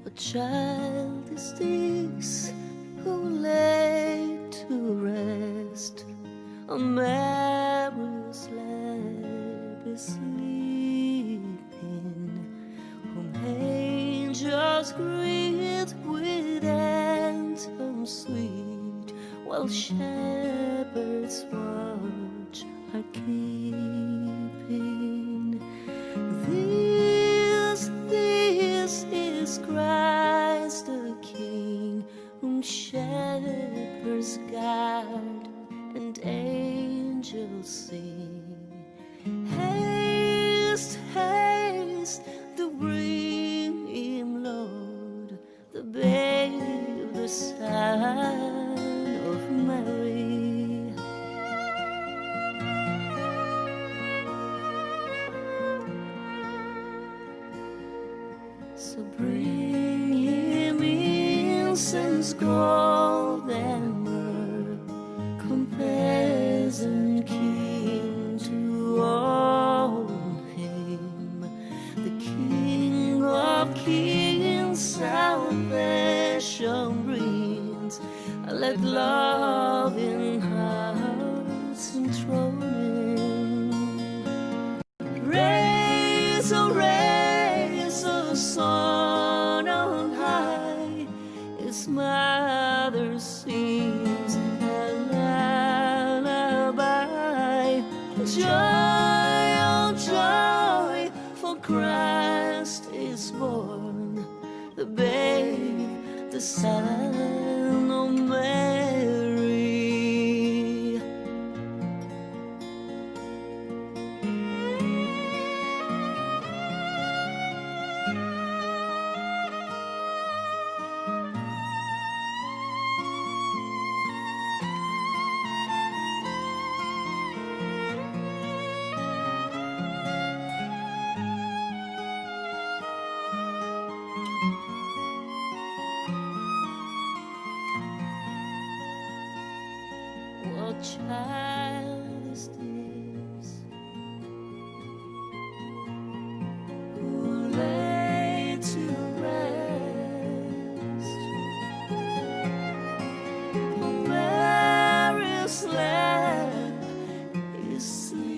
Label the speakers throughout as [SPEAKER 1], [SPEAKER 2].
[SPEAKER 1] What child is this who lay to rest on Mary's lap is sleeping, whom angels greet with anthems sweet, while shepherds watch are keeping? This is Christ the King, whom shepherds guard and angels sing. Haste, haste, to bring him, Lord, the babe, the Son of Mary. So bring him incense, gold and myrrh, compares and King to all him, the King of kings, salvation brings. Let love in hearts enthrone him. Raise, oh raise, oh Son on high, his mother sings a lullaby. Joy, oh joy, for Christ is born, the babe, the Son of Mary. What child is this who lay to rest on Mary's lap is sleeping?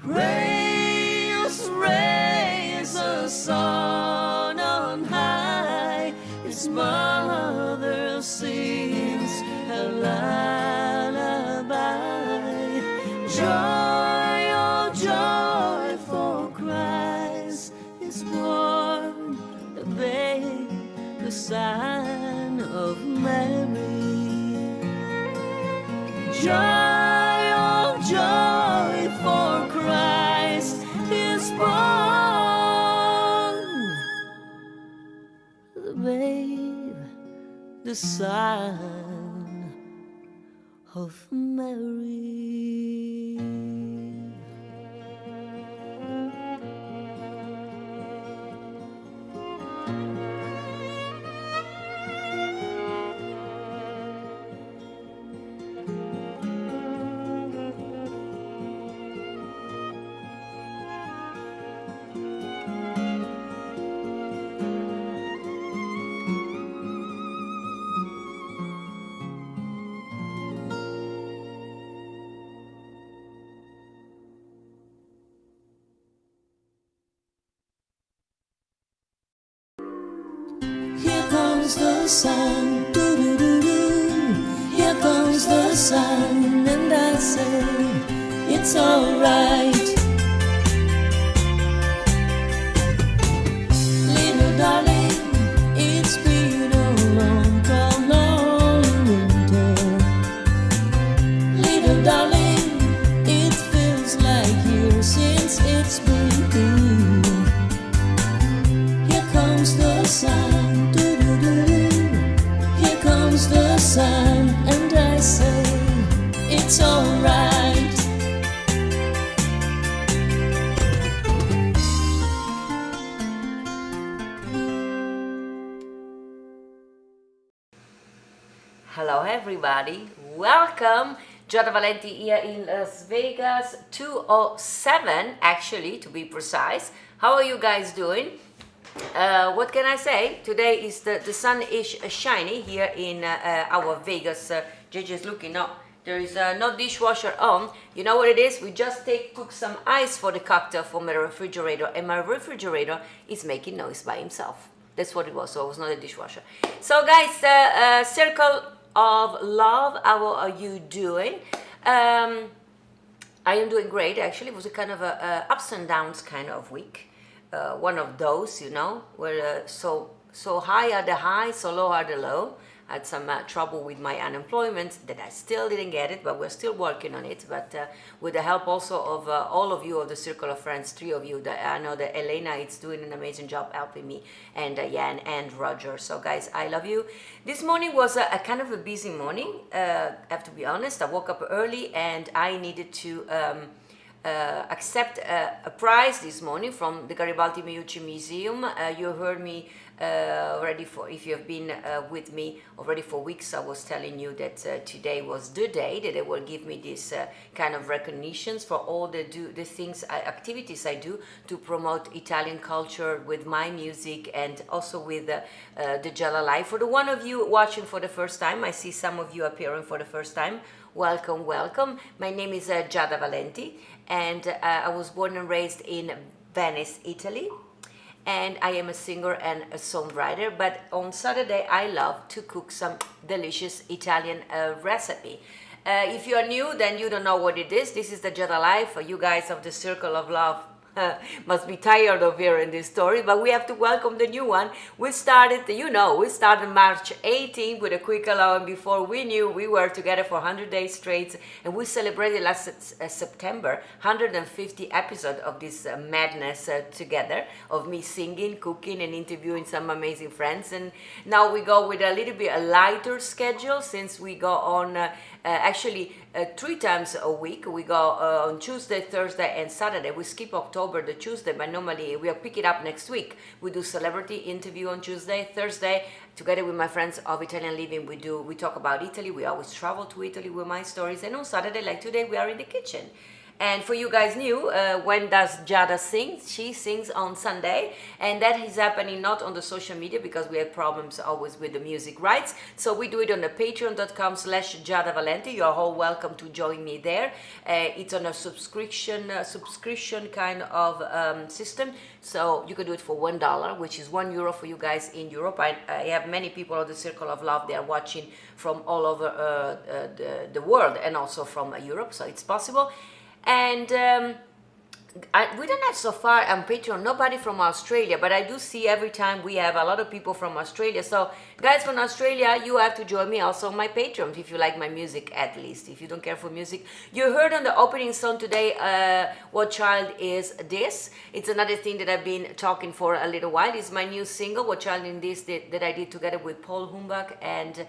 [SPEAKER 1] Raise, raise a Son on high, his mother sings a lullaby. Joy, oh joy, for Christ is born, the babe, the Son of Mary. Joy, oh joy, for Christ is born, the babe, the Son of Mary. Here comes the sun, doo-doo-doo-doo. Here comes the sun, and I say it's alright. Little darling, it's been a long, long winter. Little darling, it feels like years since it's been here. Here comes the sun, doo-doo-doo-doo. Here comes the sun, and I say it's alright.
[SPEAKER 2] Hello everybody, welcome Giada Valenti here in Las Vegas, 207 actually, to be precise. How are you guys doing? What can I say? Today is the sun is shiny here in our Vegas. JJ is looking up. There is no dishwasher on. You know what it is? We just took some ice for the cocktail from my refrigerator, and my refrigerator is making noise by himself. That's what it was, so it was not a dishwasher. So guys, circle of love, how are you doing? I am doing great, actually. It was a kind of a ups and downs kind of week. One of those, you know, where so high are the high, so low are the low. I had some trouble with my unemployment that I still didn't get it, but we're still working on it. But with the help also of all of you, of the circle of friends, 3 of you, that I know that Elena is doing an amazing job helping me, and Jan and Roger. So guys, I love you. This morning was a kind of a busy morning. I have to be honest. I woke up early and I needed to accept a prize this morning from the Garibaldi Meucci Museum. You heard me already, for if you have been with me already for weeks. I was telling you that today was the day that they will give me this kind of recognitions for all the things, activities I do to promote Italian culture with my music, and also with the Giada Live. For the one of you watching for the first time, I see some of you appearing for the first time. Welcome, welcome. My name is Giada Valenti, and I was born and raised in Venice, Italy, and I am a singer and a songwriter. But on Saturday, I love to cook some delicious Italian recipe. If you are new, then you don't know what it is. This is the Giada Life. For you guys of the Circle of Love, must be tired of hearing this story, but we have to welcome the new one. We started, we started March 18th with a quick hello, and before we knew, we were together for 100 days straight, and we celebrated last September 150 episodes of this madness together, of me singing, cooking, and interviewing some amazing friends. And now we go with a little bit a lighter schedule, since we go on actually 3 times a week. We go on Tuesday, Thursday, and Saturday. We skip October, the Tuesday, but normally we'll pick it up next week. We do celebrity interview on Tuesday. Thursday, together with my friends of Italian Living, we talk about Italy. We always travel to Italy with my stories. And on Saturday, like today, we are in the kitchen. And for you guys new, when does Giada sing? She sings on Sunday, and that is happening not on the social media because we have problems always with the music rights. So we do it on the patreon.com/Giada Valenti. You are all welcome to join me there. It's on a subscription kind of system. So you can do it for $1, which is €1 for you guys in Europe. I have many people of the Circle of Love. They are watching from all over the world, and also from Europe. So it's possible. And we don't have so far on Patreon nobody from Australia, but I do see every time we have a lot of people from Australia. So guys from Australia, you have to join me also on my Patreon if you like my music, at least. If you don't care for music, you heard on the opening song today, What Child Is This? It's another thing that I've been talking for a little while. It's my new single, What Child Is This, that I did together with Paul Humbach and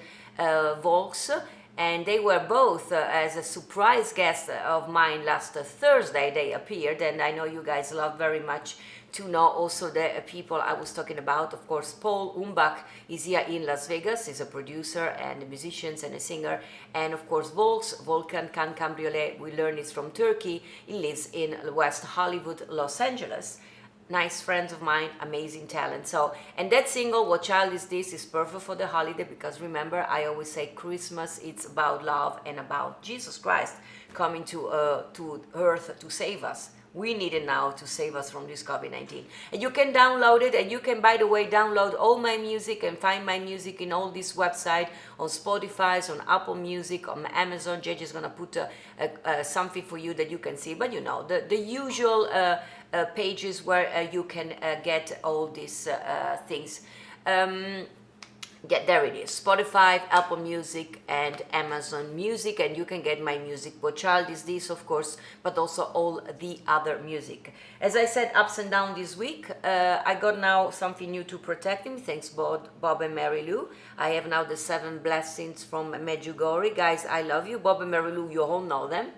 [SPEAKER 2] Volks. And they were both as a surprise guest of mine last Thursday. They appeared, and I know you guys love very much to know also the people I was talking about. Of course, Paul Humbach is here in Las Vegas. He's a producer and a musician and a singer. And of course, Volkan Can Cambriolet, we learned is from Turkey. He lives in West Hollywood, Los Angeles. Nice friends of mine, amazing talent. So, and that single, What Child Is This, is perfect for the holiday, because remember, I always say Christmas, it's about love and about Jesus Christ coming to earth to save us. We need it now to save us from this COVID-19. And you can download it, and you can, by the way, download all my music and find my music in all this website, on Spotify, on Apple Music, on Amazon. JJ is going to put something for you that you can see. But you know, the usual pages where you can get all these things. There it is, Spotify, Apple Music, and Amazon Music, and you can get my music. What Child Is This, of course, but also all the other music. As I said, ups and downs this week. I got now something new to protect him, thanks Bob and Mary Lou. I have now the 7 blessings from Medjugorje. Guys, I love you. Bob and Mary Lou, you all know them.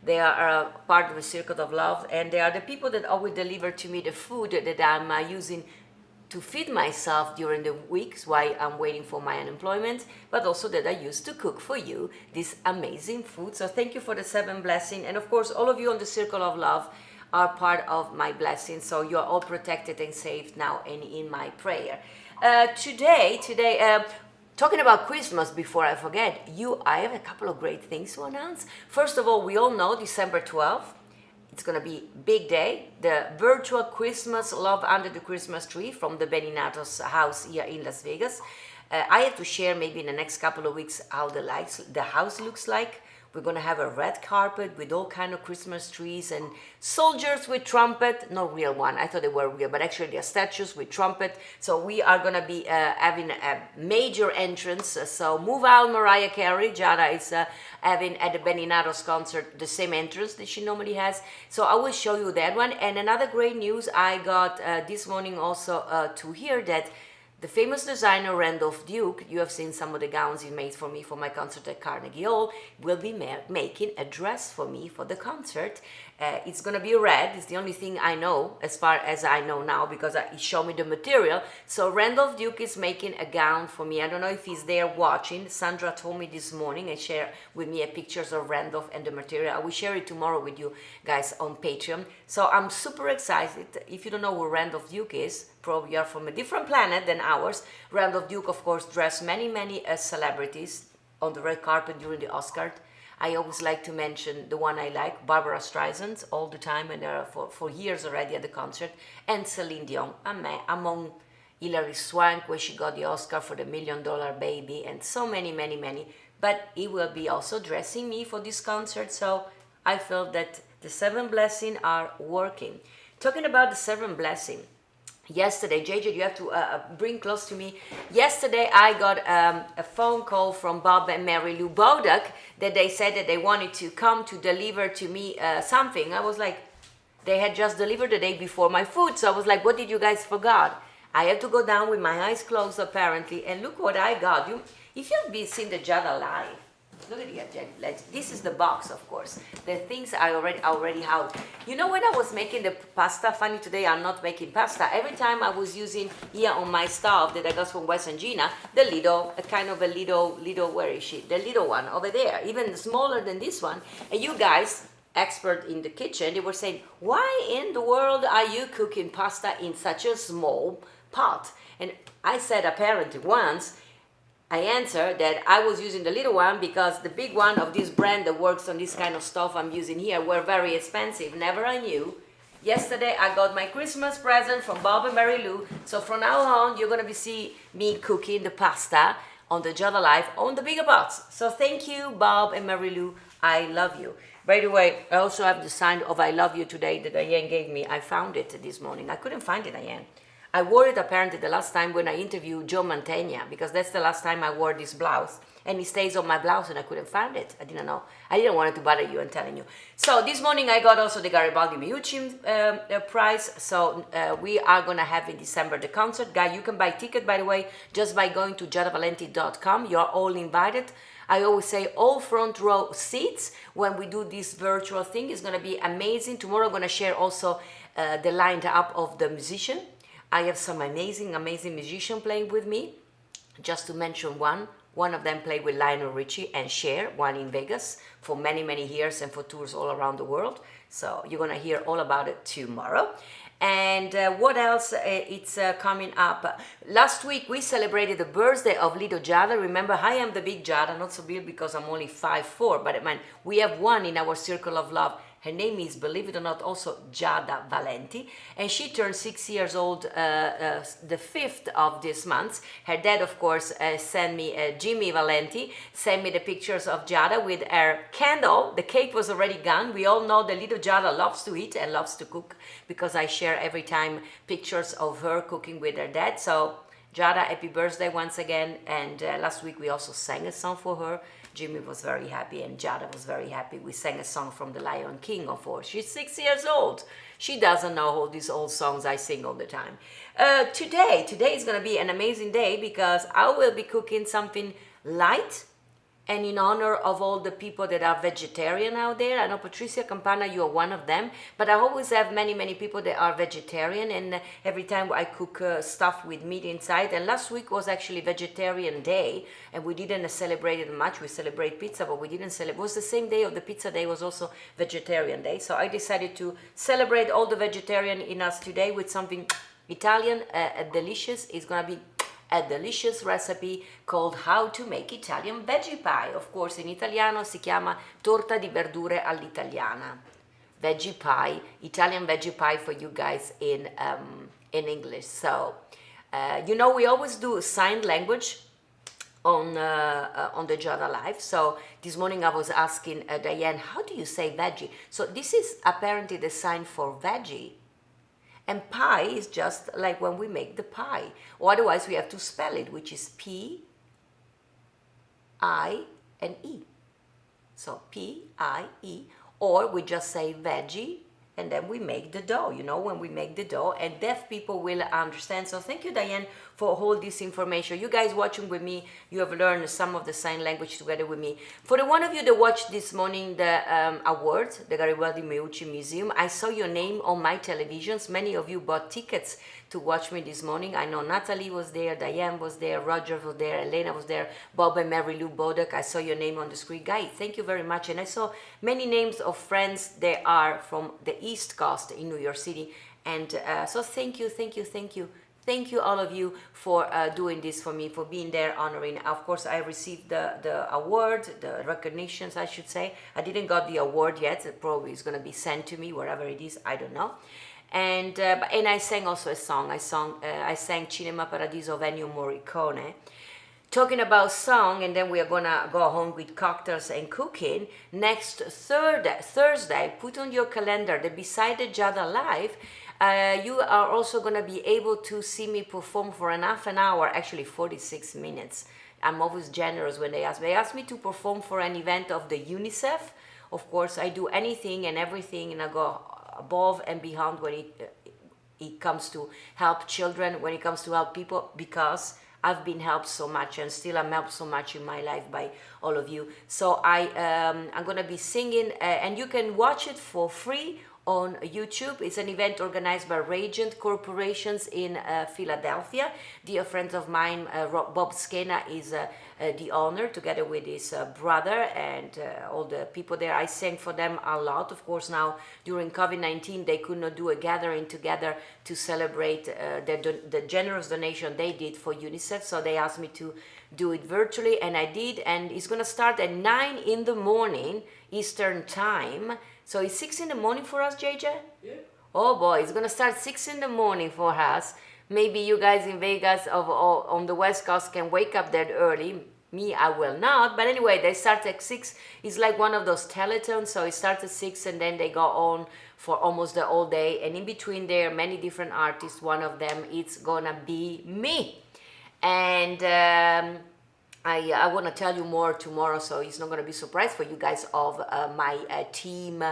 [SPEAKER 2] They are part of the Circle of Love, and they are the people that always deliver to me the food that I'm using to feed myself during the weeks while I'm waiting for my unemployment, but also that I used to cook for you this amazing food. So thank you for the 7 blessings. And of course, all of you on the Circle of Love are part of my blessings. So you're all protected and saved now and in my prayer. Today, talking about Christmas, before I forget, I have a couple of great things to announce. First of all, we all know December 12th. It's going to be big day, the virtual Christmas Love Under the Christmas Tree from the Beninatos house here in Las Vegas. I have to share maybe in the next couple of weeks how the house looks like. We're going to have a red carpet with all kind of Christmas trees and soldiers with trumpet. Not real one. I thought they were real, but actually they're statues with trumpet. So we are going to be having a major entrance. So move out Mariah Carey. Giada is having at the Beninatos concert the same entrance that she normally has. So I will show you that one. And another great news I got this morning also to hear that the famous designer Randolph Duke, you have seen some of the gowns he made for me for my concert at Carnegie Hall, will be making a dress for me for the concert. It's going to be red. It's the only thing I know as far as I know now because he showed me the material. So Randolph Duke is making a gown for me. I don't know if he's there watching. Sandra told me this morning and shared with me pictures of Randolph and the material. I will share it tomorrow with you guys on Patreon. So I'm super excited. If you don't know who Randolph Duke is, probably you are from a different planet than ours. Randolph Duke, of course, dressed many celebrities on the red carpet during the Oscars. I always like to mention the one I like, Barbara Streisand, all the time, and for years already at the concert, and Celine Dion, among Hilary Swank, where she got the Oscar for the $1 Million Baby, and so many. But he will be also dressing me for this concert, so I feel that the 7 blessings are working. Talking about the 7 blessings, yesterday, JJ, you have to bring close to me. Yesterday, I got a phone call from Bob and Mary Lou Bodak that they said that they wanted to come to deliver to me something. I was like, they had just delivered the day before my food. So I was like, what did you guys forgot? I had to go down with my eyes closed, apparently. And look what I got. If you've seen the Giada live, look at it. This is the box, of course. The things I already out. You know, when I was making the pasta, funny today I'm not making pasta. Every time I was using here on my stove that I got from West Angina, the little, where is she? The little one over there, even smaller than this one. And you guys, expert in the kitchen, they were saying, why in the world are you cooking pasta in such a small pot? And I said apparently once, I answered that I was using the little one because the big one of this brand that works on this kind of stuff I'm using here were very expensive. Never I knew. Yesterday I got my Christmas present from Bob and Mary Lou. So from now on you're going to see me cooking the pasta on the Giada Life on the bigger pots. So thank you, Bob and Mary Lou. I love you. By the way, I also have the sign of I love you today that Diane gave me. I found it this morning. I couldn't find it, Diane. I wore it apparently the last time when I interviewed Joe Mantegna, because that's the last time I wore this blouse. And it stays on my blouse and I couldn't find it. I didn't know. I didn't want to bother you and telling you. So this morning I got also the Garibaldi Miucci prize. So we are going to have in December the concert. Guys, you can buy ticket, by the way, just by going to giadavalenti.com. You're all invited. I always say all front row seats when we do this virtual thing. It's going to be amazing. Tomorrow I'm going to share also the lineup of the musician. I have some amazing musicians playing with me. Just to mention one of them played with Lionel Richie and Cher, one in Vegas for many years and for tours all around the world. So you're gonna hear all about it tomorrow. And what else? It's coming up. Last week we celebrated the birthday of little Giada. Remember, I am the big Giada, not so big because I'm only 5'4", but man, we have one in our circle of love. Her name is, believe it or not, also Giada Valenti, and she turned 6 years old the 5th of this month. Her dad, of course, sent me, Jimmy Valenti, sent me the pictures of Giada with her candle. The cake was already gone. We all know the little Giada loves to eat and loves to cook because I share every time pictures of her cooking with her dad. So Giada, happy birthday once again. And last week we also sang a song for her. Jimmy was very happy and Giada was very happy. We sang a song from The Lion King, of course. She's 6 years old. She doesn't know all these old songs I sing all the time. Today is going to be an amazing day because I will be cooking something light and in honor of all the people that are vegetarian out there. I know Patricia Campana, you are one of them, but I always have many people that are vegetarian, and every time I cook stuff with meat inside. And last week was actually vegetarian day, and we didn't celebrate it much. We celebrate pizza, but we didn't celebrate. It was the same day of the pizza day, was also vegetarian day. So I decided to celebrate all the vegetarian in us today with something Italian, delicious. It's gonna be a delicious recipe called How to Make Italian Veggie Pie. Of course, in italiano si chiama torta di verdure all'italiana. Veggie pie, Italian veggie pie for you guys in English. So, you know, we always do sign language on the Giada Live. So this morning I was asking Diane, how do you say veggie? So this is apparently the sign for veggie. And pie is just like when we make the pie. Or otherwise we have to spell it, which is P-I-N-E. So P-I-E. Or we just say veggie, and then we make the dough, you know, when we make the dough, and deaf people will understand. So thank you, Diane, for all this information. You guys watching with me, you have learned some of the sign language together with me. For the one of you that watched this morning the awards, the Garibaldi Meucci Museum, I saw your name on my televisions. Many of you bought tickets to watch me this morning. I know Natalie was there, Diane was there, Roger was there, Elena was there, Bob and Mary Lou Bodek. I saw your name on the screen. Guy, thank you very much. And I saw many names of friends that are from the East Coast in New York City. And so thank you. Thank you, all of you, for doing this for me, for being there, honoring. Of course, I received the award, the recognitions, I should say. I didn't got the award yet. It probably is going to be sent to me, wherever it is. I don't know. And I sang also a song. I sang Cinema Paradiso of Ennio Morricone. Talking about song, and then we are gonna go home with cocktails and cooking. Next Thursday, put on your calendar that beside the Giada Live, you are also gonna be able to see me perform for an half an hour, actually 46 minutes. I'm always generous when they ask me. They ask me to perform for an event of the UNICEF. Of course, I do anything and everything, and I go above and beyond when it comes to help children, when it comes to help people, because I've been helped so much, and still I'm helped so much in my life by all of you. So I'm gonna be singing, and you can watch it for free on YouTube. It's an event organized by Radiant Corporations in Philadelphia. Dear friends of mine, Bob Skena is the owner, together with his brother and all the people there. I sang for them a lot. Of course, now during COVID-19, they could not do a gathering together to celebrate the generous donation they did for UNICEF. So they asked me to do it virtually, and I did. And it's gonna start at 9 in the morning Eastern time. So it's 6 in the morning for us, JJ?
[SPEAKER 3] Yeah.
[SPEAKER 2] Oh boy, it's gonna start 6 in the morning for us. Maybe you guys in Vegas on the West Coast can wake up that early. Me, I will not. But anyway, they start at 6. It's like one of those telethons. So it starts at 6 and then they go on for almost the whole day. And in between there are many different artists. One of them, it's gonna be me. And I want to tell you more tomorrow, so it's not going to be a surprise for you guys of my team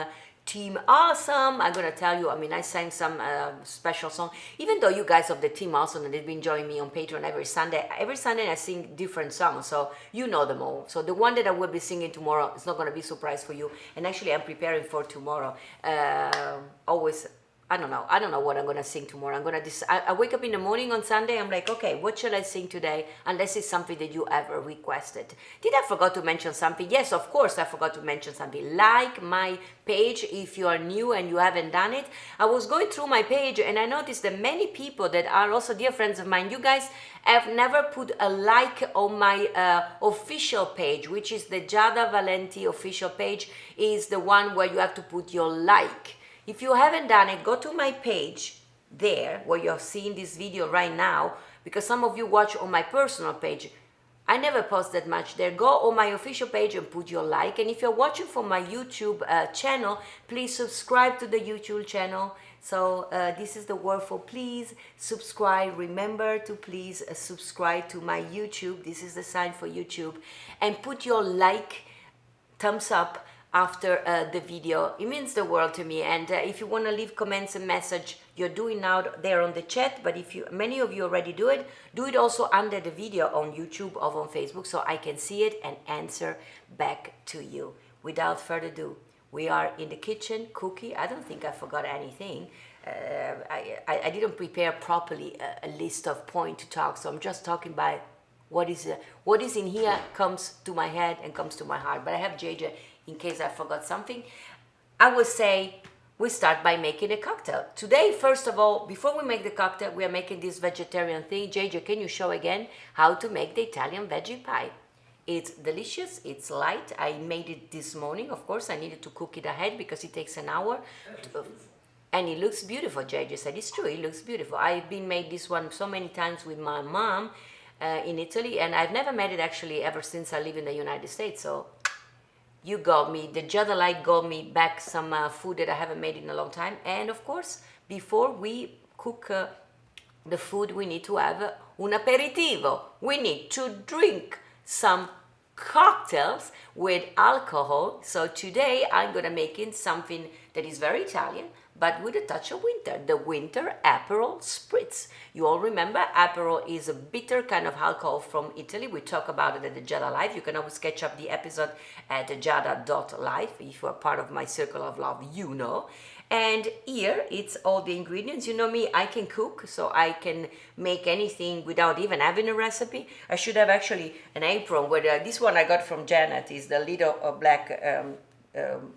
[SPEAKER 2] Awesome. I'm going to tell you, I mean, I sang some special song, even though you guys of the Team Awesome, they've been joining me on Patreon every Sunday I sing different songs, so you know them all. So the one that I will be singing tomorrow is not going to be a surprise for you, and actually I'm preparing for tomorrow. Always, I don't know what I'm gonna sing tomorrow. I wake up in the morning on Sunday, I'm like, okay, what shall I sing today? Unless it's something that you ever requested. Did I forgot to mention something? Yes, of course I forgot to mention something. Like my page if you are new and you haven't done it. I was going through my page and I noticed that many people that are also dear friends of mine, you guys have never put a like on my official page, which is the Giada Valenti official page, is the one where you have to put your like. If you haven't done it, go to my page there where you're seeing this video right now, because some of you watch on my personal page. I never post that much there. Go on my official page and put your like. And if you're watching from my YouTube channel, please subscribe to the YouTube channel. So this is the word for please subscribe. Remember to please subscribe to my YouTube. This is the sign for YouTube. And put your like, thumbs up, after the video. It means the world to me. And if you want to leave comments and message, you're doing now there on the chat. But if many of you already do it also under the video on YouTube or on Facebook, so I can see it and answer back to you. Without further ado, we are in the kitchen cooking. I don't think I forgot anything. I didn't prepare properly a list of points to talk, so I'm just talking by what is in here comes to my head and comes to my heart. But I have JJ in case I forgot something. I would say we start by making a cocktail. Today, first of all, before we make the cocktail, we are making this vegetarian thing. JJ, can you show again how to make the Italian veggie pie? It's delicious, it's light. I made it this morning. Of course, I needed to cook it ahead because it takes an hour. And it looks beautiful, JJ said. It's true, it looks beautiful. I've been made this one so many times with my mom in Italy, and I've never made it actually ever since I live in the United States. So you got me, the Giada Valenti got me back some food that I haven't made in a long time. And of course, before we cook the food, we need to have un aperitivo. We need to drink some cocktails with alcohol. So today I'm gonna make something that is very Italian, but with a touch of winter, the Winter Aperol Spritz. You all remember, Aperol is a bitter kind of alcohol from Italy. We talk about it at the Giada Live. You can always catch up the episode at giada.live. If you are part of my circle of love, you know. And here, it's all the ingredients. You know me, I can cook, so I can make anything without even having a recipe. I should have actually an apron, where this one I got from Janet is the little black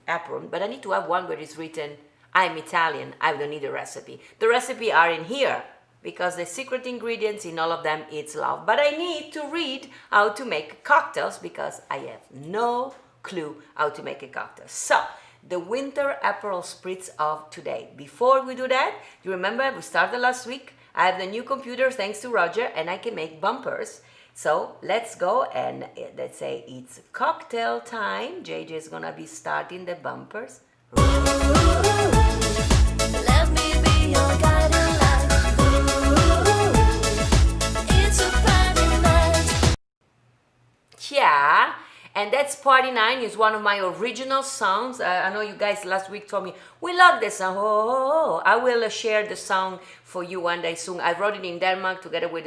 [SPEAKER 2] apron, but I need to have one where it's written, I'm Italian, I don't need a recipe. The recipe are in here, because the secret ingredients in all of them, it's love. But I need to read how to make cocktails, because I have no clue how to make a cocktail. So, the Winter Aperol Spritz of today. Before we do that, you remember we started last week. I have the new computer thanks to Roger, and I can make bumpers. So let's go and let's say it's cocktail time. JJ is gonna be starting the bumpers.
[SPEAKER 1] Let me be your guiding light. It's a Friday night.
[SPEAKER 2] Yeah. And that's Party 9 is one of my original songs. I know you guys last week told me, we love this song. Oh. I will share the song for you one day soon. I wrote it in Denmark together with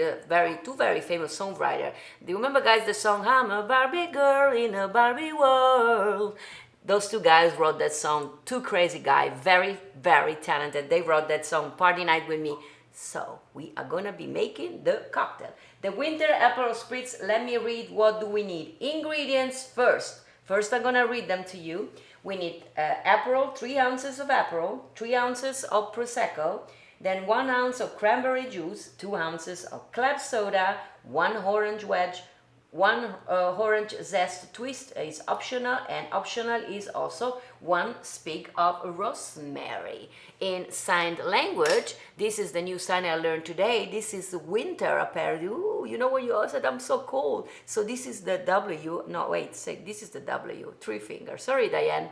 [SPEAKER 2] two very famous songwriter. Do you remember, guys, the song, I'm a Barbie girl in a Barbie world? Those two guys wrote that song. Two crazy guys, very, very talented. They wrote that song, Party Night with me. So we are gonna be making the cocktail. The Winter Aperol Spritz, let me read what do we need. Ingredients first. First I'm gonna read them to you. We need Aperol, 3 ounces of Aperol, 3 ounces of Prosecco, then 1 ounce of cranberry juice, 2 ounces of club soda, 1 orange wedge, 1 orange zest twist is optional, and optional is also 1 sprig of rosemary. In signed language, this is the new sign I learned today. This is Winter Aperol. Ooh, you know when you all said I'm so cold. So this is the W. No, wait, say this is the W. 3 fingers. Sorry, Diane.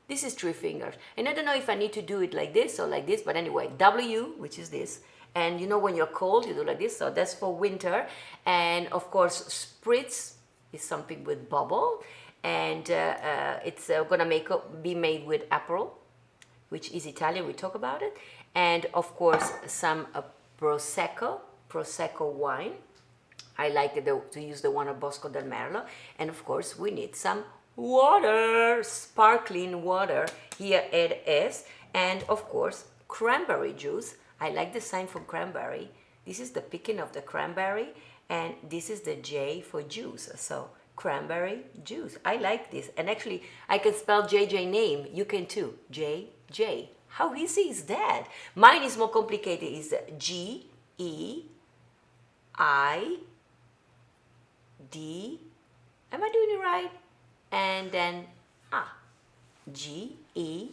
[SPEAKER 2] This is 3 fingers. And I don't know if I need to do it like this or like this, but anyway, W, which is this. And you know when you're cold, you do like this, so that's for winter. And of course, spritz is something with bubble. And it's gonna be made with Aperol, which is Italian, we talk about it. And of course, some Prosecco wine. I like to use the one of Bosco del Merlo. And of course, we need some water, sparkling water. Here it is. And of course, cranberry juice. I like the sign for cranberry. This is the picking of the cranberry, and this is the J for juice. So cranberry juice. I like this. And actually, I can spell JJ name. You can too. JJ. How easy is that? Mine is more complicated. It's G-E-I-D. Am I doing it right? And then G-E.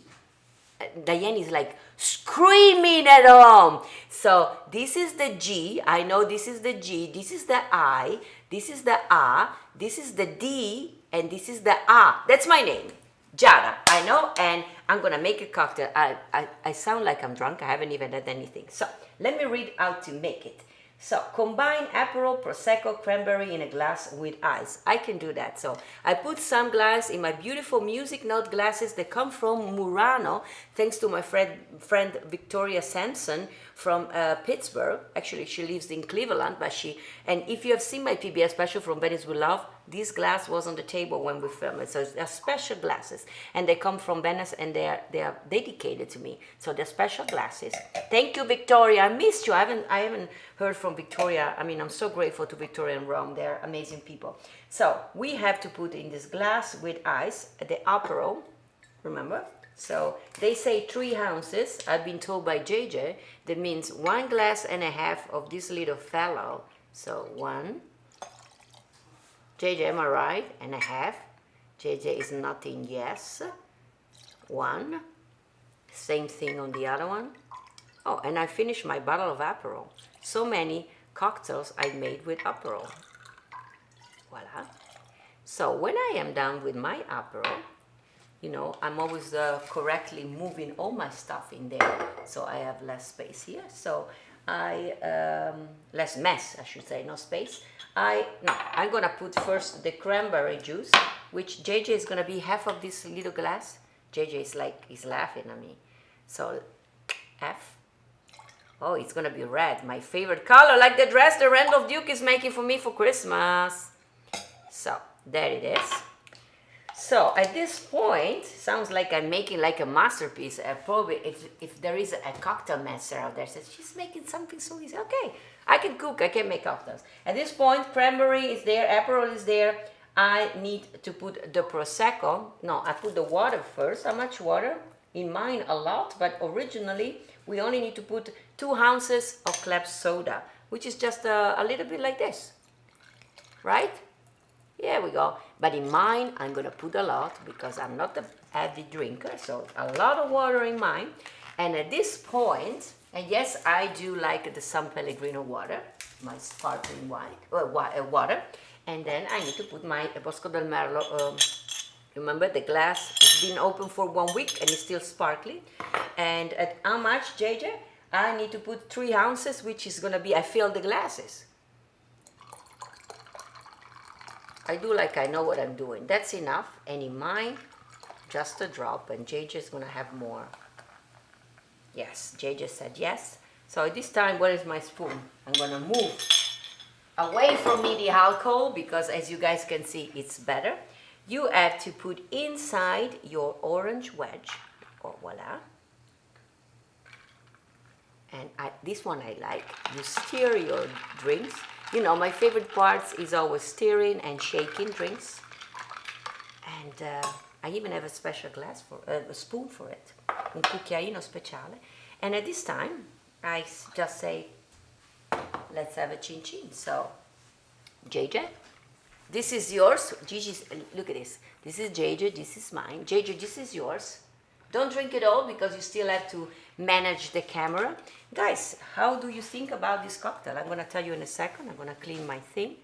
[SPEAKER 2] Diane is like screaming at home. So this is the G. I know this is the G. This is the I. This is the A. This is the D. And this is the A. That's my name. Giada. I know. And I'm going to make a cocktail. I sound like I'm drunk. I haven't even had anything. So let me read how to make it. So combine Aperol, Prosecco, cranberry in a glass with ice. I can do that. So I put some glass in my beautiful music note glasses that come from Murano, thanks to my friend Victoria Sampson from Pittsburgh. Actually, she lives in Cleveland, and if you have seen my PBS special from Venice with Love, this glass was on the table when we filmed it. So they're special glasses, and they come from Venice, and they are dedicated to me. So they're special glasses. Thank you, Victoria. I missed you. I haven't heard from Victoria. I mean, I'm so grateful to Victoria and Rome. They're amazing people. So we have to put in this glass with ice the Aperol. Remember? So they say 3 ounces. I've been told by JJ that means 1.5 glasses of this little fellow. So 1. JJ, am I right? And a half. JJ is nodding yes. 1. Same thing on the other one. Oh, and I finished my bottle of Aperol. So many cocktails I made with Aperol. Voila. So when I am done with my Aperol, you know, I'm always correctly moving all my stuff in there. So I have less space here. So less mess, I should say, no space. I'm gonna put first the cranberry juice, which JJ is gonna be half of this little glass. JJ is laughing at me. So half. Oh, it's gonna be red, my favorite color, like the dress the Randolph Duke is making for me for Christmas. So there it is. So at this point, sounds like I'm making like a masterpiece. Probably if there is a cocktail master out there says she's making something so easy. Okay, I can cook, I can make cocktails. At this point, cranberry is there, Aperol is there. I need to put the Prosecco. No, I put the water first. How much water? In mine, a lot, but originally we only need to put 2 ounces of club soda, which is just a little bit like this, right? Here we go. But in mine, I'm gonna put a lot because I'm not a heavy drinker, so a lot of water in mine. And at this point, and yes, I do like the San Pellegrino water, my sparkling wine, water. And then I need to put my Bosco del Merlo. Remember, the glass has been open for 1 week and it's still sparkling. And at how much, JJ? I need to put 3 ounces, which is gonna be, I fill the glasses. I do like I know what I'm doing. That's enough. And in mine, just a drop, and JJ is gonna have more. Yes, JJ said yes. So at this time, where is my spoon? I'm gonna move away from me the alcohol because as you guys can see, it's better. You have to put inside your orange wedge. Oh, voila. And this one I like. You stir your drinks. You know, my favorite parts is always stirring and shaking drinks. And I even have a special glass for a spoon for it. Un cucchiaino speciale. And at this time, I just say, let's have a chin chin. So, JJ, this is yours. Gigi's, look at this. This is JJ, this is mine. JJ, this is yours. Don't drink it all because you still have to manage the camera. Guys, how do you think about this cocktail? I'm gonna tell you in a second. I'm gonna clean my thing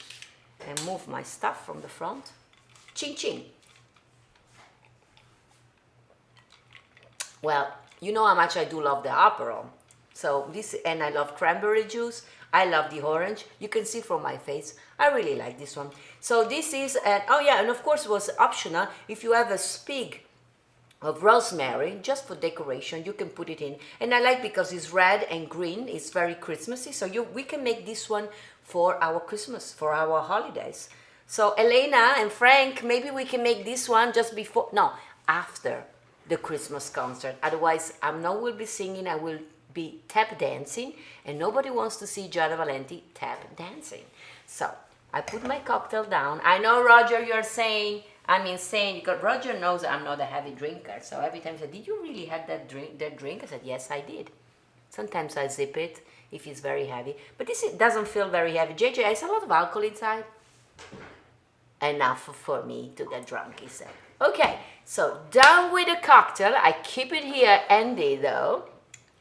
[SPEAKER 2] and move my stuff from the front. Chin chin. Well, you know how much I do love the Aperol. So this, and I love cranberry juice. I love the orange. You can see from my face, I really like this one. So this is, oh yeah, and of course it was optional. If you have a spig of rosemary, just for decoration, you can put it in. And I like because it's red and green, it's very Christmassy. So we can make this one for our Christmas, for our holidays. So Elena and Frank, maybe we can make this one just before, no, after the Christmas concert. Otherwise, I will be singing, I will be tap dancing, and nobody wants to see Giada Valenti tap dancing. So I put my cocktail down. I know, Roger, you're saying I'm insane because Roger knows I'm not a heavy drinker. So every time he said, did you really have that drink? I said, yes, I did. Sometimes I zip it if it's very heavy. But this doesn't feel very heavy. JJ, there's a lot of alcohol inside. Enough for me to get drunk, he said. Okay, so done with the cocktail. I keep it here handy though.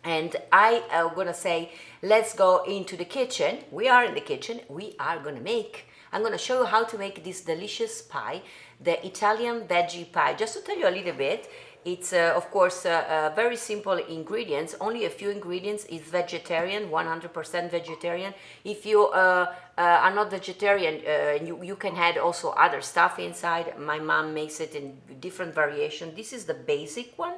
[SPEAKER 2] And I am gonna say, let's go into the kitchen. We are in the kitchen. We are gonna make, I'm gonna show you how to make this delicious pie, the Italian Veggie Pie. Just to tell you a little bit, It's of course very simple ingredients. Only a few ingredients. Is vegetarian, 100% vegetarian. If you are not vegetarian, you can add also other stuff inside. My mom makes it in different variation. This is the basic one.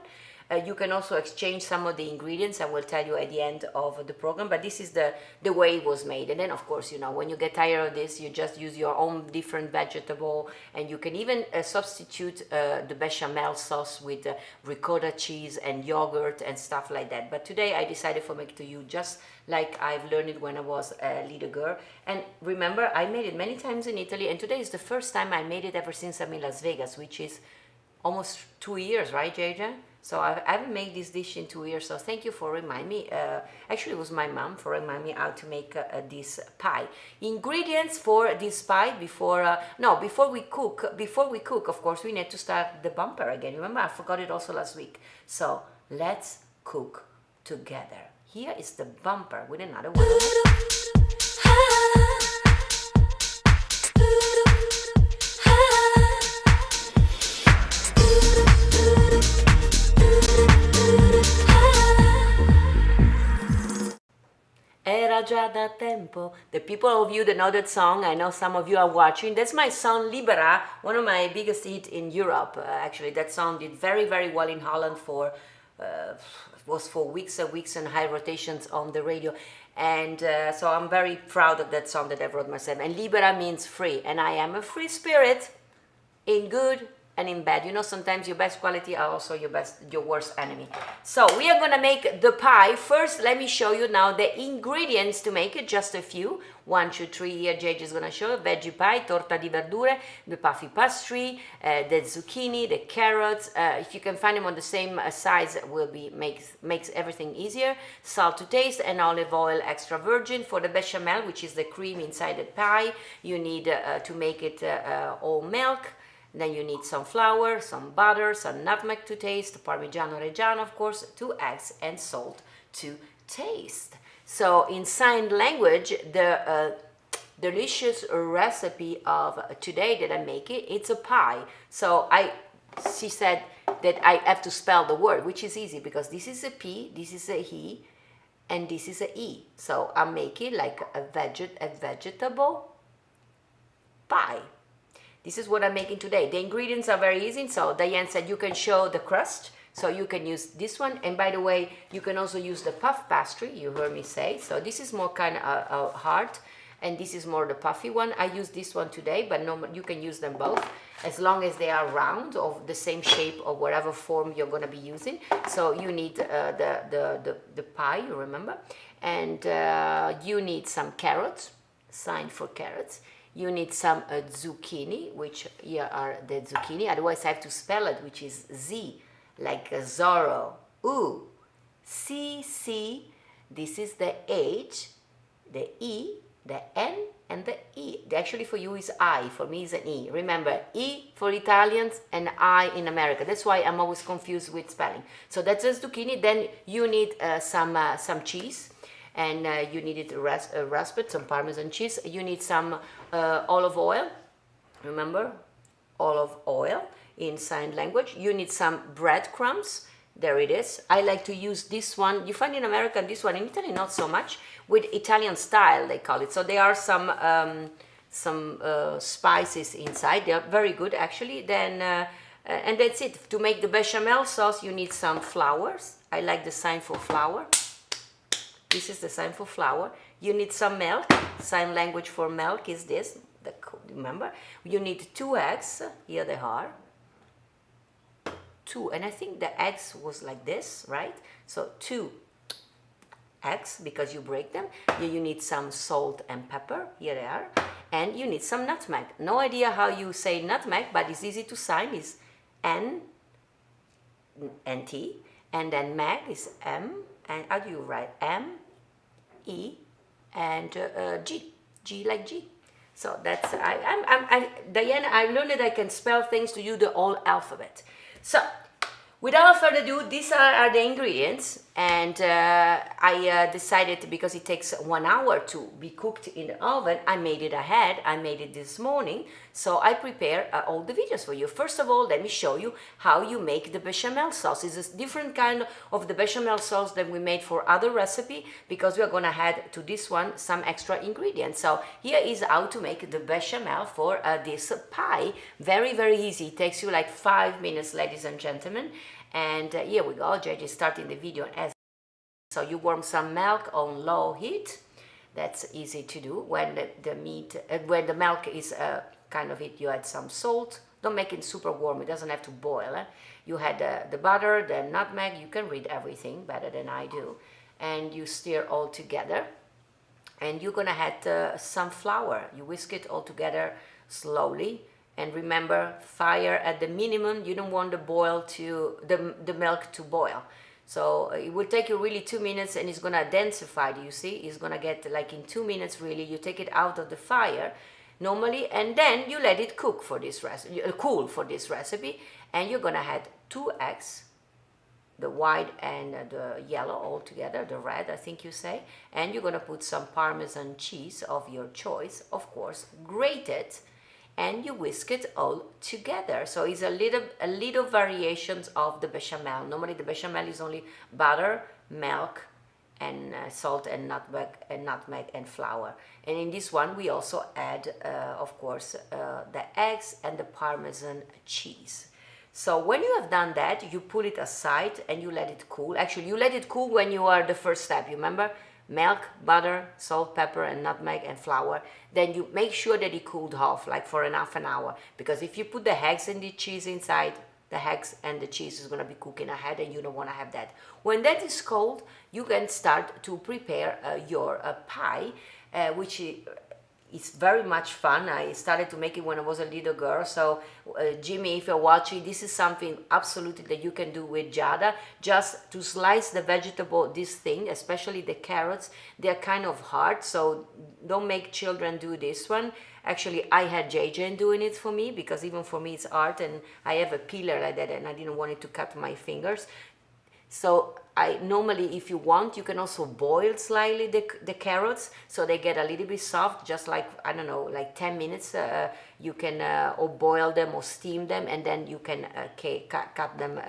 [SPEAKER 2] You can also exchange some of the ingredients. I will tell you at the end of the program, but this is the way it was made. And then of course, you know, when you get tired of this, you just use your own different vegetable, and you can even substitute the bechamel sauce with ricotta cheese and yogurt and stuff like that. But today I decided for make to you just like I've learned it when I was a little girl. And remember, I made it many times in Italy, and today is the first time I made it ever since I'm in Las Vegas, which is almost 2 years, right, JJ? So I haven't made this dish in 2 years, so thank you for reminding me. Actually, it was my mom for reminding me how to make this pie. Ingredients for this pie before we cook, of course, we need to start the bumper again. Remember, I forgot it also last week. So let's cook together. Here is the bumper with another one. Era già da tempo. The people of you that know that song, I know some of you are watching. That's my song Libera, one of my biggest hits in Europe. Actually, that song did very, very well in Holland for was for weeks and weeks and high rotations on the radio. And so I'm very proud of that song that I wrote myself. And Libera means free, and I am a free spirit in good and in bad. You know, sometimes your best quality are also your worst enemy. So we are gonna make the pie. First, let me show you now the ingredients to make it, just a few. 1, 2, 3 here, JJ is gonna show veggie pie, torta di verdure, the puffy pastry, the zucchini, the carrots. If you can find them on the same size, will be makes everything easier. Salt to taste and olive oil extra virgin. For the bechamel, which is the cream inside the pie, you need to make it all milk. Then you need some flour, some butter, some nutmeg to taste, Parmigiano Reggiano, of course, 2 eggs, and salt to taste. So in sign language, the delicious recipe of today that I make it's a pie. So she said that I have to spell the word, which is easy because this is a P, this is a he, and this is a E. So I'm making like a vegetable pie. This is what I'm making today. The ingredients are very easy. So Diane said you can show the crust. So you can use this one. And by the way, you can also use the puff pastry, you heard me say. So this is more kind of hard. And this is more the puffy one. I use this one today, but no, you can use them both as long as they are round or the same shape or whatever form you're going to be using. So you need the pie, you remember. And you need some carrots, sign for carrots. You need some zucchini, which here are the zucchini. Otherwise, I have to spell it, which is Z, like Zorro. U, C, C. This is the H, the E, the N, and the E. Actually, for you is I. For me, is an E. Remember, E for Italians and I in America. That's why I'm always confused with spelling. So that's the zucchini. Then you need some cheese. And you need it rasped, some Parmesan cheese. You need some olive oil. Remember, olive oil in sign language. You need some breadcrumbs. There it is. I like to use this one. You find in America this one, in Italy not so much. With Italian style, they call it. So there are some spices inside. They are very good, actually. Then and that's it. To make the bechamel sauce, you need some flours. I like the sign for flour. This is the sign for flour. You need some milk. Sign language for milk is this. Remember? You need 2 eggs. Here they are. 2. And I think the eggs was like this, right? So 2 eggs, because you break them. Here you need some salt and pepper. Here they are. And you need some nutmeg. No idea how you say nutmeg, but it's easy to sign. It's N-T. And then mag is M. And how do you write? M, E, and G. G like G. So that's, Diana, I learned that I can spell things to you the whole alphabet. So Without further ado, these are the ingredients, and I decided, because it takes 1 hour to be cooked in the oven, I made it ahead. I made it this morning, so I prepare all the videos for you. First of all, let me show you how you make the bechamel sauce. It's a different kind of the bechamel sauce than we made for other recipe, because we are gonna add to this one some extra ingredients. So here is how to make the bechamel for this pie. Very, very easy. It takes you like 5 minutes, ladies and gentlemen. And here we go. JJ starting the video as so. You warm some milk on low heat. That's easy to do. When when the milk is kind of it, you add some salt. Don't make it super warm. It doesn't have to boil. You had the butter, the nutmeg. You can read everything better than I do. And you stir all together. And you're gonna add some flour. You whisk it all together slowly. And remember, fire at the minimum. You don't want the milk to boil. So it will take you really 2 minutes, and it's gonna densify. You see, it's gonna get like in 2 minutes. Really, you take it out of the fire normally, and then you let it cook for this recipe, cool for this recipe. And you're gonna add 2 eggs, the white and the yellow all together, the red, I think you say. And you're gonna put some Parmesan cheese of your choice, of course, grated. And you whisk it all together. So it's a little variations of the bechamel. Normally the bechamel is only butter, milk, and salt and nutmeg and flour. And in this one we also add, of course, the eggs and the Parmesan cheese. So when you have done that, you put it aside and you let it cool. Actually, you let it cool when you are the first step. You remember? Milk, butter, salt, pepper, and nutmeg and flour. Then you make sure that it cooled off, like for half an hour. Because if you put the eggs and the cheese inside, the eggs and the cheese is going to be cooking ahead, and you don't want to have that. When that is cold, you can start to prepare your pie, which is very much fun. I started to make it when I was a little girl. So Jimmy, if you're watching, this is something absolutely that you can do with Giada. Just to slice the vegetable, this thing, especially the carrots, they're kind of hard. So don't make children do this one. Actually, I had JJ doing it for me, because even for me it's art, and I have a peeler like that, and I didn't want it to cut my fingers. So I normally, if you want, you can also boil slightly the carrots, so they get a little bit soft, just like, I don't know, like 10 minutes. You can or boil them or steam them, and then you can cut them.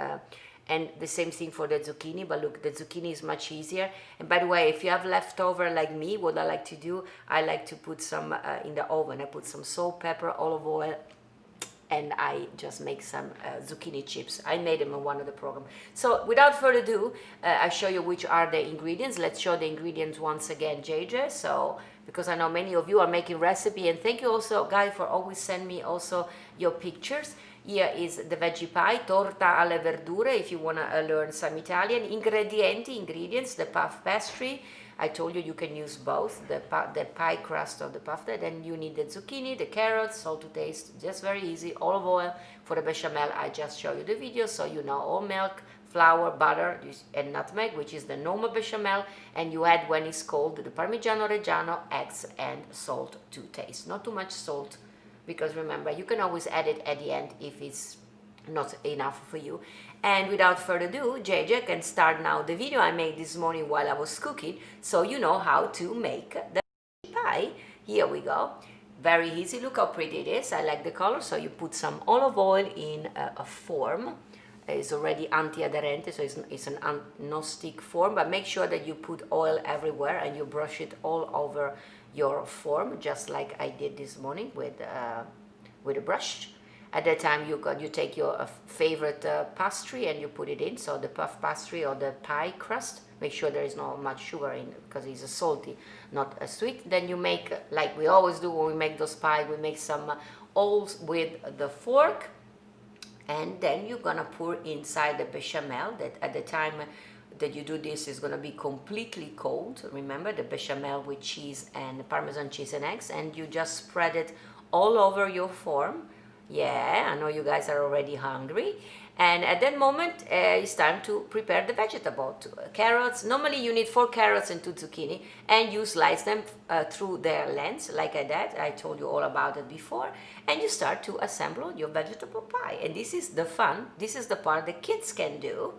[SPEAKER 2] And the same thing for the zucchini, but look, the zucchini is much easier. And by the way, if you have leftover like me, what I like to do, I like to put some in the oven. I put some salt, pepper, olive oil, and I just make some zucchini chips. I made them in one of the programs. So without further ado, I show you which are the ingredients. Let's show the ingredients once again, JJ. So, because I know many of you are making recipe, and thank you also, guys, for always send me also your pictures. Here is the veggie pie, torta alle verdure, if you want to learn some Italian. Ingredients, the puff pastry. I told you you can use both, the pie crust of the puff. Then you need the zucchini, the carrots, salt to taste, just very easy. Olive oil for the bechamel, I just show you the video, so you know, all milk, flour, butter, and nutmeg, which is the normal bechamel. And you add, when it's cold, the Parmigiano Reggiano, eggs, and salt to taste. Not too much salt, because remember, you can always add it at the end if it's not enough for you. And without further ado, JJ can start now the video I made this morning while I was cooking, so you know how to make the pie. Here we go. Very easy. Look how pretty it is. I like the color. So you put some olive oil in a form. It's already anti-adherente, so it's an non-stick form, but make sure that you put oil everywhere and you brush it all over your form, just like I did this morning with a brush. At that time, you take your favorite pastry and you put it in. So the puff pastry or the pie crust, make sure there is not much sugar in, because it's a salty, not a sweet. Then you make, like we always do when we make those pie, we make some holes with the fork, and then you're gonna pour inside the bechamel. That at the time that you do this is gonna be completely cold. Remember, the bechamel with cheese and Parmesan cheese and eggs, and you just spread it all over your form. Yeah, I know you guys are already hungry. And at that moment, it's time to prepare the vegetable. Carrots, normally you need 4 carrots and 2 zucchini, and you slice them through their lengths, like that. I told you all about it before. And you start to assemble your vegetable pie. And this is the fun, this is the part the kids can do,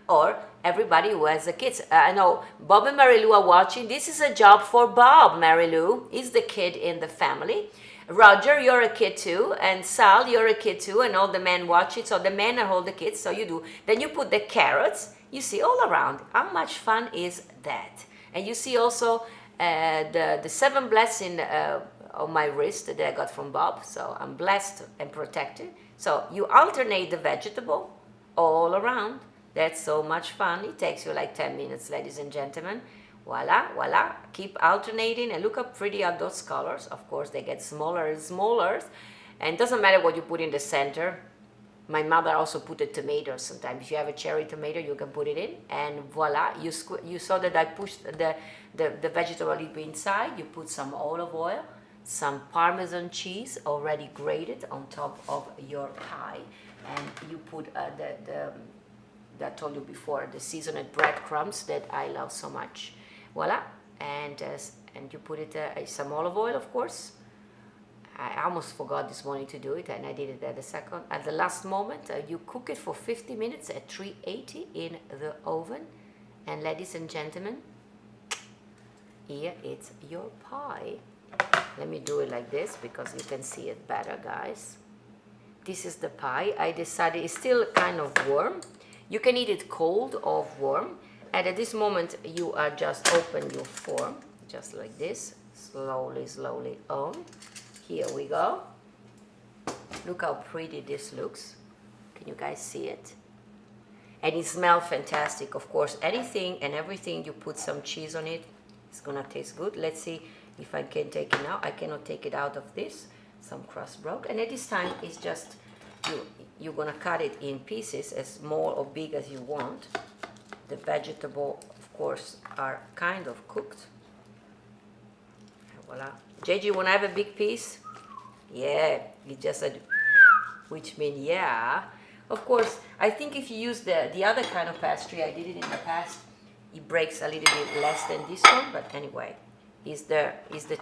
[SPEAKER 2] or everybody who has the kids. I know Bob and Mary Lou are watching. This is a job for Bob, Mary Lou. He's the kid in the family. Roger, you're a kid too, and Sal, you're a kid too, and all the men watch it, so the men are all the kids, so you do. Then you put the carrots, you see all around. How much fun is that? And you see also the 7 blessing on my wrist that I got from Bob, so I'm blessed and protected. So you alternate the vegetable all around. That's so much fun. It takes you like 10 minutes, ladies and gentlemen. Voila, voila. Keep alternating and look how pretty are those colors. Of course, they get smaller and smaller. And it doesn't matter what you put in the center. My mother also put the tomatoes sometimes. If you have a cherry tomato, you can put it in. And voila, you saw that I pushed the vegetable a little bit inside. You put some olive oil, some Parmesan cheese already grated on top of your pie. And you put I told you before, the seasoned breadcrumbs that I love so much. Voila, and you put it some olive oil, of course. I almost forgot this morning to do it, and I did it at the last moment. You cook it for 50 minutes at 380 in the oven, and ladies and gentlemen, here it's your pie. Let me do it like this because you can see it better, guys. This is the pie. I decided it's still kind of warm. You can eat it cold or warm. And at this moment, you are just open your form, just like this, slowly, slowly on. Here we go. Look how pretty this looks. Can you guys see it? And it smells fantastic. Of course, anything and everything you put some cheese on it, it's gonna taste good. Let's see if I can take it out. I cannot take it out of this. Some crust broke. And at this time, it's just, you're gonna cut it in pieces as small or big as you want. The vegetables, of course, are kind of cooked. Voila. JJ, you wanna have a big piece? Yeah, you just said, which means yeah. Of course, I think if you use the other kind of pastry, I did it in the past, it breaks a little bit less than this one, but anyway, is the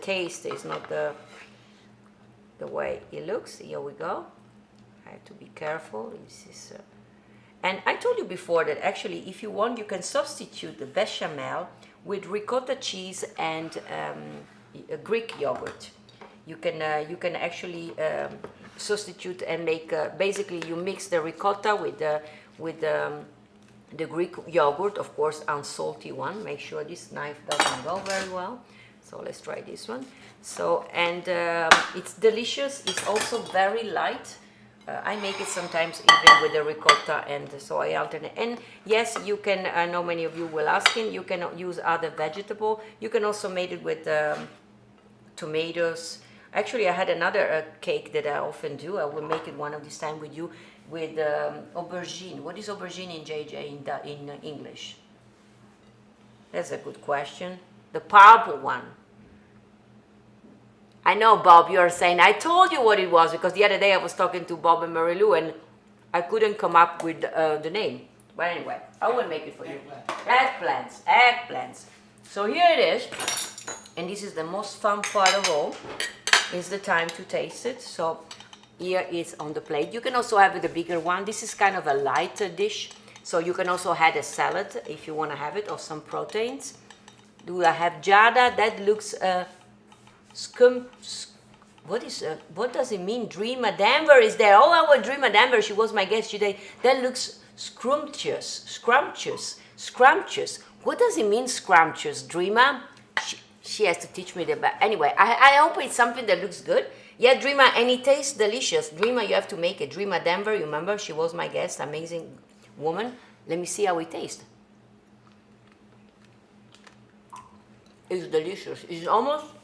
[SPEAKER 2] taste, is not the way it looks. Here we go. I have to be careful. This is and I told you before that actually if you want you can substitute the bechamel with ricotta cheese and Greek yogurt. You can actually substitute and make basically you mix the ricotta with the Greek yogurt, of course unsalty one. Make sure this knife doesn't go very well. So let's try this one. So and it's delicious. It's also very light. I make it sometimes even with the ricotta, and so I alternate. And yes, you can, I know many of you will asking, you can use other vegetable. You can also make it with tomatoes. Actually, I had another cake that I often do. I will make it one of this time with you with aubergine. What is aubergine in JJ in English? That's a good question. The purple one. I know, Bob, you're saying, I told you what it was, because the other day I was talking to Bob and Mary Lou, and I couldn't come up with the name. But anyway, I will make it for you. Eggplants, eggplants. So here it is, and this is the most fun part of all. It's the time to taste it. So here it's on the plate. You can also have the bigger one. This is kind of a lighter dish, so you can also add a salad if you want to have it, or some proteins. Do I have Giada? That looks... what does it mean? Dreamer Denver is there. Oh, our Dreamer Denver, she was my guest today. That looks scrumptious, scrumptious, scrumptious. What does it mean, scrumptious, Dreamer? She has to teach me the back. Anyway, I hope it's something that looks good. Yeah, Dreamer, and it tastes delicious. Dreamer, you have to make it. Dreamer Denver, you remember? She was my guest, amazing woman. Let me see how it tastes. It's delicious. It's almost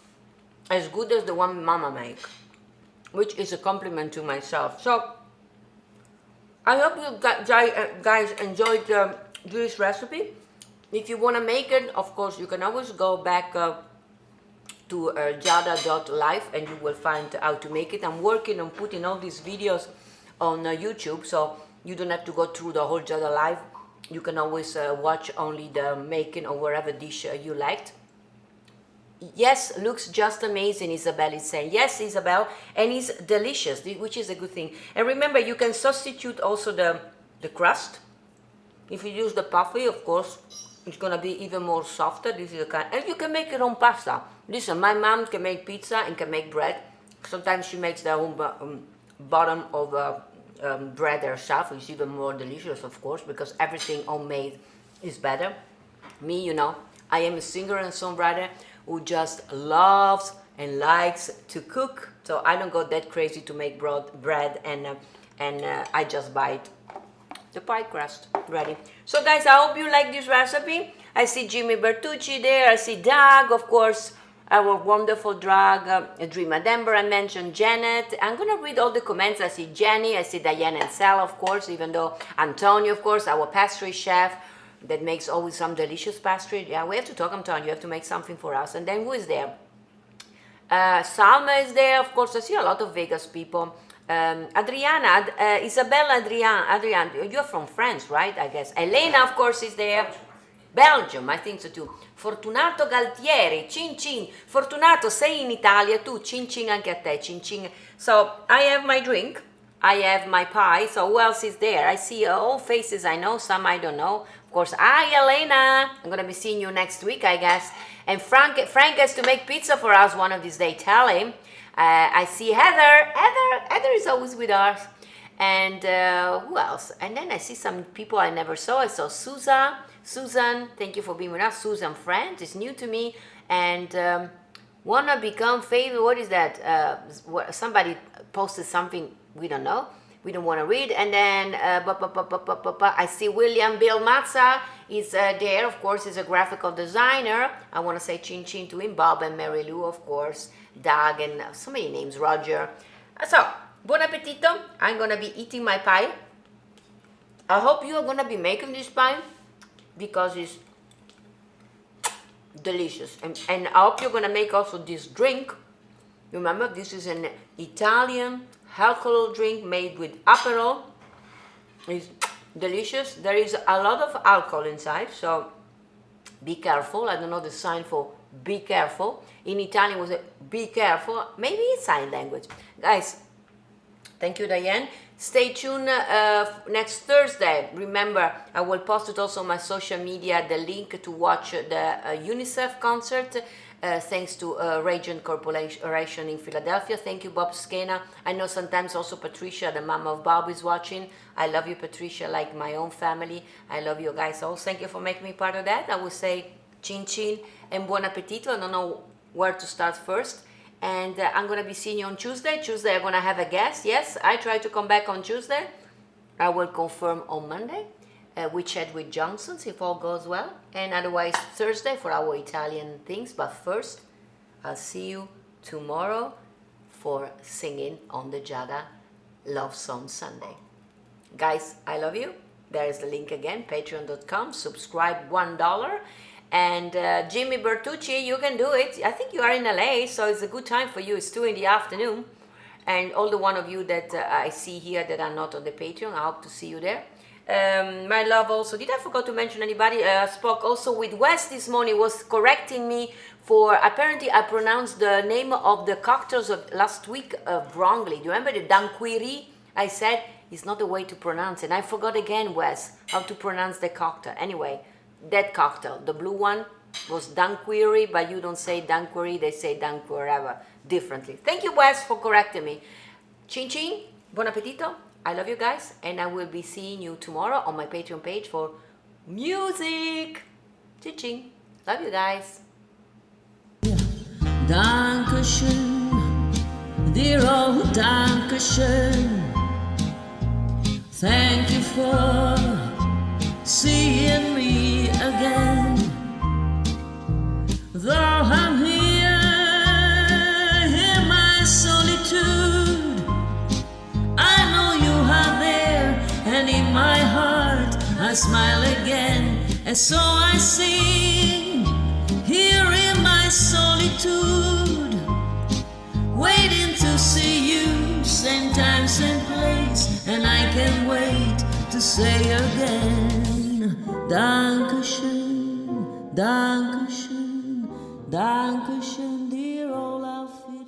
[SPEAKER 2] as good as the one Mama make, which is a compliment to myself. So I hope you guys enjoyed this recipe. If you want to make it, of course, you can always go back to giada.life and you will find how to make it. I'm working on putting all these videos on YouTube, so You don't have to go through the whole Giada live. You can always watch only the making or whatever dish you liked. Yes, looks just amazing, Isabel is saying. Yes, Isabel, and it's delicious, which is a good thing. And remember, you can substitute also the crust. If you use the puffy, of course, it's gonna be even more softer. This is the kind, and you can make your own pasta. Listen, my mom can make pizza and can make bread. Sometimes she makes the own bottom of bread herself. It's even more delicious, of course, because everything homemade is better. Me, you know, I am a singer and songwriter who just loves and likes to cook. So I don't go that crazy to make bread, and I just buy it. The pie crust ready. So guys, I hope you like this recipe. I see Jimmy Bertucci there. I see Doug, of course, our wonderful drag, Dreamer Denver. I mentioned Janet. I'm gonna read all the comments. I see Jenny. I see Diane and Sal, of course, even though Antonio, of course, our pastry chef that makes always some delicious pastry. Yeah, we have to talk, Antonio. You have to make something for us. And then who is there? Salma is there, of course. I see a lot of Vegas people. Adriana, Isabella, Adrian, you're from France, right? I guess. Elena, of course, is there. Belgium, I think so too. Fortunato Galtieri, cin cin. Fortunato, sei in Italia, tu cin cin anche a te, cin cin. So I have my drink, I have my pie. So who else is there? I see all faces I know, some I don't know. Of course, hi Elena. I'm gonna be seeing you next week, I guess. And Frank has to make pizza for us one of these days. Tell him. I see Heather. Heather is always with us. And who else? And then I see some people I never saw. I saw Susan, thank you for being with us. Susan Friend is new to me. And wanna become favorite. What is that? Somebody posted something we don't know. We don't want to read. And then I see William Bill Mazza is there. Of course, he's a graphical designer. I want to say chin chin to him. Bob and Mary Lou, of course. Doug and so many names. Roger. So, buon appetito. I'm going to be eating my pie. I hope you are going to be making this pie because it's delicious. And I hope you're going to make also this drink. Remember, this is an Italian alcohol drink made with Aperol. It's delicious. There is a lot of alcohol inside, so be careful. I don't know the sign for be careful. In Italian was a be careful. Maybe it's sign language. Guys, thank you, Diane. Stay tuned next Thursday. Remember, I will post it also on my social media, the link to watch the UNICEF concert. Thanks to Regent Corporation in Philadelphia. Thank you, Bob Skena. I know sometimes also Patricia, the mom of Bob, is watching. I love you, Patricia, like my own family. I love you guys all. Thank you for making me part of that. I will say chin chin and buon appetito. I don't know where to start first. And I'm going to be seeing you on Tuesday. Tuesday, I'm going to have a guest. Yes, I try to come back on Tuesday. I will confirm on Monday. We chat with Johnson's if all goes well, and otherwise Thursday for our Italian things. But first, I'll see you tomorrow for singing on the Giada Love Song Sunday. Guys, I love you. There's the link again, patreon.com, subscribe $1. And Jimmy Bertucci, you can do it. I think you are in LA, so it's a good time for you. It's 2 in the afternoon. And all the one of you that I see here that are not on the Patreon, I hope to see you there. My love also, did I forget to mention anybody? I spoke also with Wes this morning, was correcting me for, apparently I pronounced the name of the cocktails of last week wrongly. Do you remember the Danquiri? I said it's not the way to pronounce it. And I forgot again, Wes, how to pronounce the cocktail. Anyway, that cocktail, the blue one, was Danquiri, but you don't say Danquiri, they say Danquirava differently. Thank you, Wes, for correcting me. Chin chin, buon appetito. I love you guys, and I will be seeing you tomorrow on my Patreon page for music. Ching. Love you guys.
[SPEAKER 1] Dankeschön, dear old Dankeschön. Thank you for seeing me again. Though I'm here in my solitude, I know you are there, and in my heart I smile again. And so I sing here in my solitude, waiting to see you, same time, same place, and I can't wait say again, Dankeschön, Dankeschön, Dankeschön, dear old Alfie.